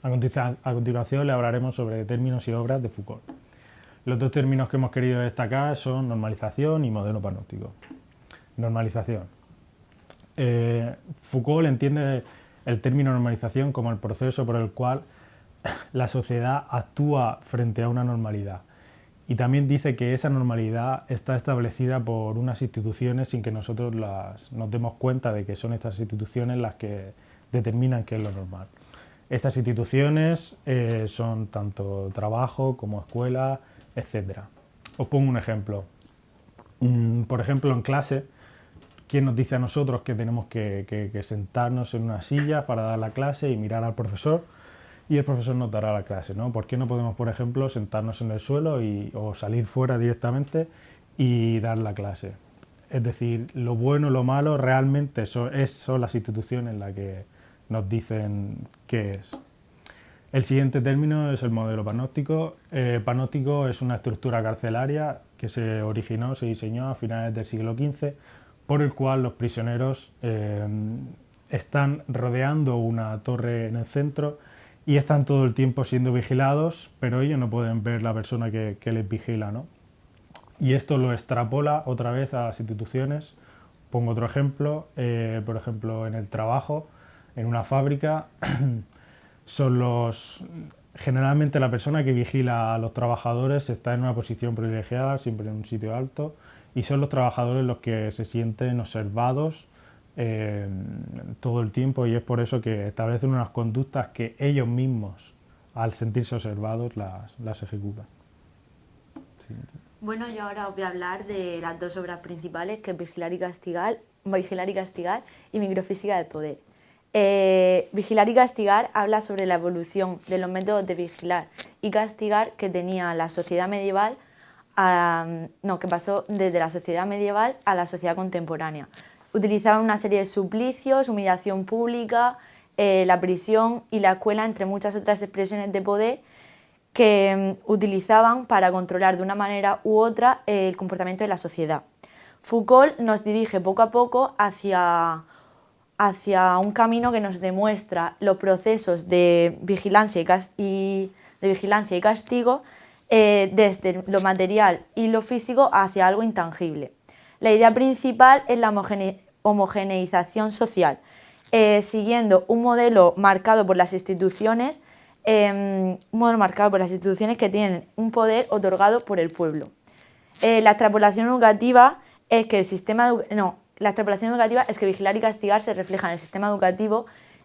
A continuación le hablaremos sobre términos y obras de Foucault. Los dos términos que hemos querido destacar son normalización y modelo panóptico. Normalización. Foucault entiende el término normalización como el proceso por el cual la sociedad actúa frente a una normalidad. Y también dice que esa normalidad está establecida por unas instituciones sin que nosotros nos demos cuenta de que son estas instituciones las que determinan qué es lo normal. Estas instituciones son tanto trabajo como escuela, etc. Os pongo un ejemplo. Por ejemplo, en clase, ¿quién nos dice a nosotros que tenemos que sentarnos en una silla para dar la clase y mirar al profesor? Y el profesor nos dará la clase, ¿no? ¿Por qué no podemos, por ejemplo, sentarnos en el suelo o salir fuera directamente y dar la clase? Es decir, lo bueno, lo malo, realmente son las instituciones las que nos dicen qué es. El siguiente término es el modelo panóptico. Panóptico es una estructura carcelaria que se diseñó a finales del siglo XV, por el cual los prisioneros están rodeando una torre en el centro y están todo el tiempo siendo vigilados, pero ellos no pueden ver la persona que les vigila, ¿no? Y esto lo extrapola otra vez a las instituciones. Pongo otro ejemplo, por ejemplo, en el trabajo, en una fábrica, generalmente la persona que vigila a los trabajadores está en una posición privilegiada, siempre en un sitio alto, y son los trabajadores los que se sienten observados todo el tiempo, y es por eso que establecen unas conductas que ellos mismos, al sentirse observados, las ejecutan. Siguiente. Bueno, yo ahora os voy a hablar de las dos obras principales, que es Vigilar y Castigar y Microfísica del Poder. Vigilar y Castigar habla sobre la evolución de los métodos de vigilar y castigar que tenía la sociedad medieval, que pasó desde la sociedad medieval a la sociedad contemporánea. Utilizaban una serie de suplicios, humillación pública, la prisión y la escuela, entre muchas otras expresiones de poder que utilizaban para controlar de una manera u otra el comportamiento de la sociedad. Foucault nos dirige poco a poco hacia un camino que nos demuestra los procesos de vigilancia y castigo desde lo material y lo físico hacia algo intangible. La idea principal es la homogeneización social, siguiendo un modelo marcado por las instituciones, que tienen un poder otorgado por el pueblo. La extrapolación educativa es que vigilar y castigar se refleja en el sistema educativo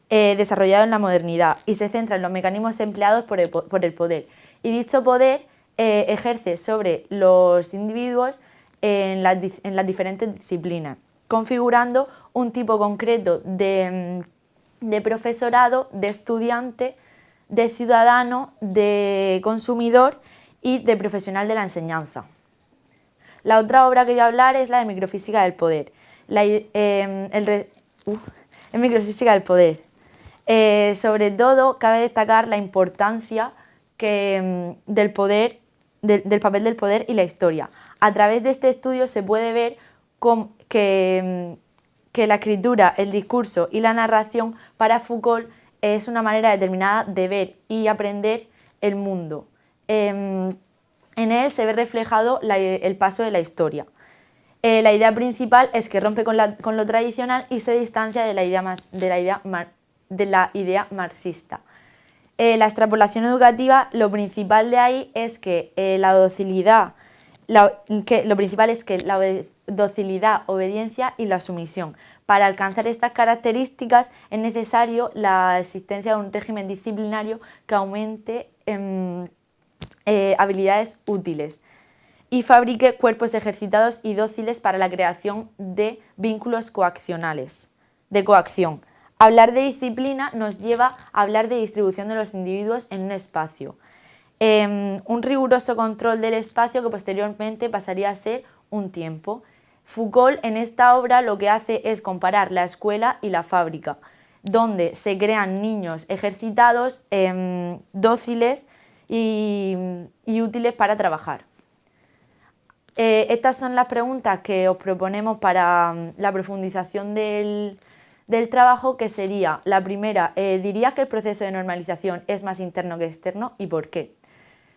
desarrollado en la modernidad y se centra en los mecanismos empleados por el poder. Y dicho poder ejerce sobre los individuos en las diferentes disciplinas, configurando un tipo concreto de profesorado, de estudiante, de ciudadano, de consumidor y de profesional de la enseñanza. La otra obra que voy a hablar es la de Microfísica del Poder. Microfísica del Poder. Sobre todo, cabe destacar la importancia del papel del poder y la historia. A través de este estudio se puede ver que la escritura, el discurso y la narración para Foucault es una manera determinada de ver y aprender el mundo. En él se ve reflejado el paso de la historia. La idea principal es que rompe con lo tradicional y se distancia de la idea marxista. La extrapolación educativa, lo principal de ahí es que la docilidad, obediencia y la sumisión. Para alcanzar estas características es necesario la existencia de un régimen disciplinario que aumente habilidades útiles y fabrique cuerpos ejercitados y dóciles para la creación de vínculos de coacción. Hablar de disciplina nos lleva a hablar de distribución de los individuos en un espacio. Un riguroso control del espacio que posteriormente pasaría a ser un tiempo. Foucault en esta obra lo que hace es comparar la escuela y la fábrica, donde se crean niños ejercitados, dóciles y útiles para trabajar. Estas son las preguntas que os proponemos para la profundización del del trabajo, que sería la primera. ¿Dirías que el proceso de normalización es más interno que externo y por qué?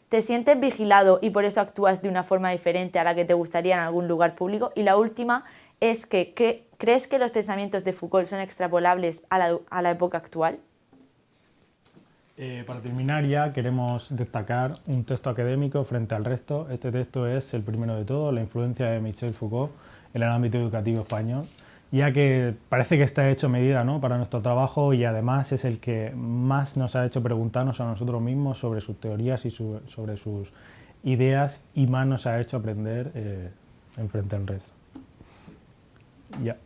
¿Te sientes vigilado y por eso actúas de una forma diferente a la que te gustaría en algún lugar público? Y la última es que ¿crees que los pensamientos de Foucault son extrapolables a la época actual? Para terminar ya queremos destacar un texto académico frente al resto. Este texto es el primero de todos, la influencia de Michel Foucault en el ámbito educativo español, ya que parece que está hecho a medida, ¿no?, para nuestro trabajo, y además es el que más nos ha hecho preguntarnos a nosotros mismos sobre sus teorías y sobre sus ideas, y más nos ha hecho aprender en frente al resto. Ya.